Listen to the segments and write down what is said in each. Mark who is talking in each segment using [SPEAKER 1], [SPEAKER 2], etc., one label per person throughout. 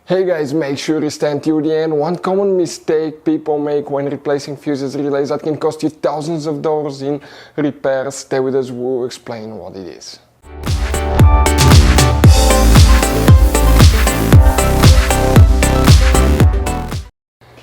[SPEAKER 1] Hey guys, make sure you stand till the end. One common mistake people make when replacing fuses relays that can cost you thousands of dollars in repairs. Stay with us, we'll explain what it is.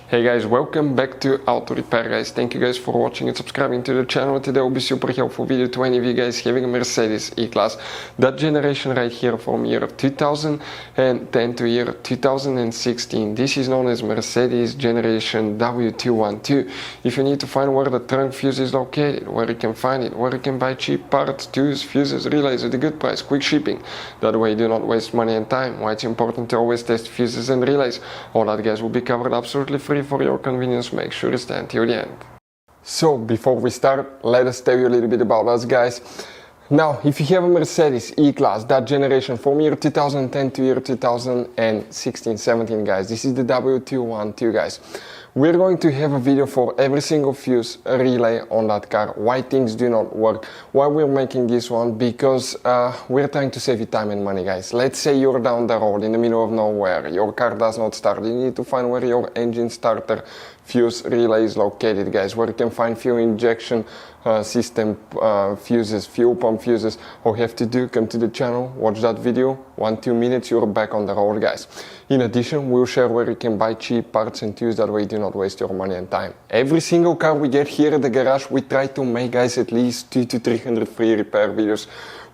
[SPEAKER 1] Hey guys, welcome back to Auto Repair guys. Thank you guys for watching and subscribing to the channel. Today will be super helpful video to any of you guys having a Mercedes E-Class. That generation right here from year 2010 to year 2016. This is known as Mercedes generation W212. If you need to find where the trunk fuse is located, where you can find it, where you can buy cheap parts, tools, fuses, relays at a good price, quick shipping. That way you do not waste money and time. Why it's important to always test fuses and relays. All that guys will be covered absolutely free for your convenience. Make sure you stay until the end. So before we start, let us tell you a little bit about us guys. Now, if you have a Mercedes E-Class, that generation from year 2010 to year 2016-17 guys, this is the W212 guys. We're going to have a video for every single fuse relay on that car, why things do not work, why we're making this one, because we're trying to save you time and money guys. Let's say you're down the road in the middle of nowhere, your car does not start, you need to find where your engine starter fuse relay is located guys, where you can find fuel injection system fuses, fuel pump fuses. All you have to do, come to the channel, watch that video, 1-2 minutes, you're back on the road guys. In addition, we'll share where you can buy cheap parts and tools, that way you do not waste your money and time. Every single car we get here at the garage, we try to make guys at least 200 to 300 free repair videos.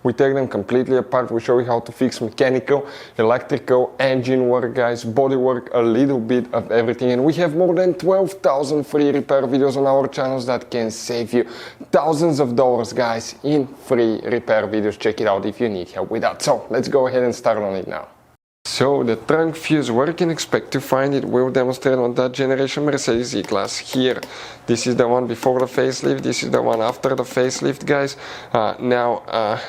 [SPEAKER 1] We take them completely apart, we show you how to fix mechanical, electrical, engine work guys, body work, a little bit of everything. And we have more than 12,000 free repair videos on our channels that can save you thousands of dollars guys in free repair videos. Check it out if you need help with that. So let's go ahead and start on it now. So the trunk fuse, where you can expect to find it, we'll demonstrate on that generation Mercedes E-Class here. This is the one before the facelift, this is the one after the facelift guys.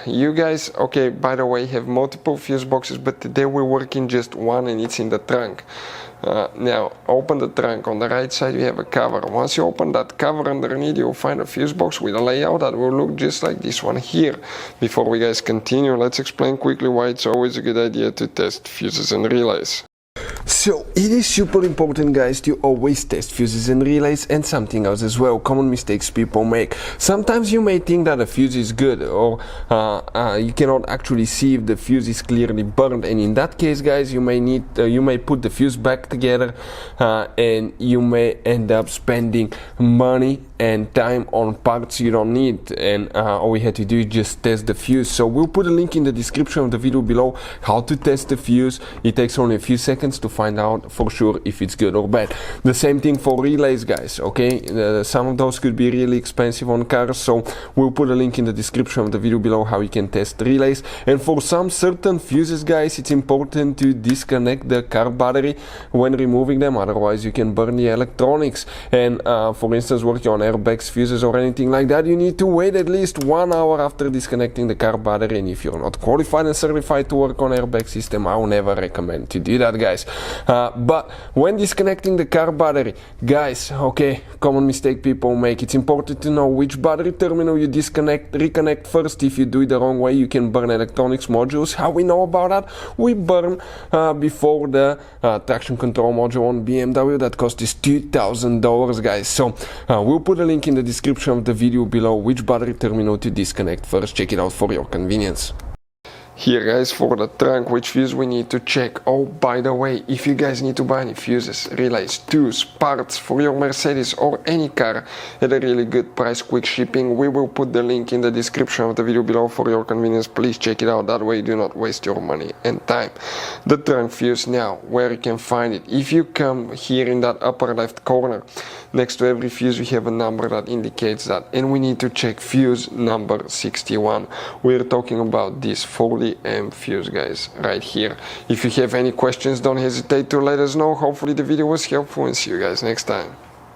[SPEAKER 1] You guys, okay, by the way, have multiple fuse boxes, but today we're working just one and it's in the trunk. Now open the trunk. On the right side you have a cover. Once you open that cover, underneath you'll find a fuse box with a layout that will look just like this one here. Before we guys continue, let's explain quickly why it's always a good idea to test fuses and relays. So it is super important guys to always test fuses and relays, and something else as well, common mistakes people make. Sometimes you may think that a fuse is good, or you cannot actually see if the fuse is clearly burned, and in that case guys you may put the fuse back together and you may end up spending money and time on parts you don't need, and all we had to do is just test the fuse. So we'll put a link in the description of the video below how to test the fuse. It takes only a few seconds to find out for sure if it's good or bad. The same thing for relays guys, okay? Some of those could be really expensive on cars, so we'll put a link in the description of the video below how you can test relays. And for some certain fuses guys, it's important to disconnect the car battery when removing them, otherwise you can burn the electronics. And for instance, working on airbags, fuses or anything like that, you need to wait at least 1 hour after disconnecting the car battery. And if you're not qualified and certified to work on airbag system, I will never recommend to do that guys. But when disconnecting the car battery guys, okay, common mistake people make, it's important to know which battery terminal you reconnect first. If you do it the wrong way, you can burn electronics modules. How we know about that? We burn before the traction control module on BMW that cost us $2,000 guys. So we'll put a link in the description of the video below which battery terminal to disconnect first. Check it out for your convenience. Here guys, for the trunk, which fuse we need to check. Oh, by the way, if you guys need to buy any fuses, relays, tools, parts for your Mercedes or any car at a really good price, quick shipping, we will put the link in the description of the video below for your convenience. Please check it out, that way you do not waste your money and time. The trunk fuse now, where you can find it. If you come here in that upper left corner, next to every fuse we have a number that indicates that, and we need to check fuse number 61. We're talking about this 40 amp fuse guys right here. If you have any questions, don't hesitate to let us know. Hopefully the video was helpful, and see you guys next time.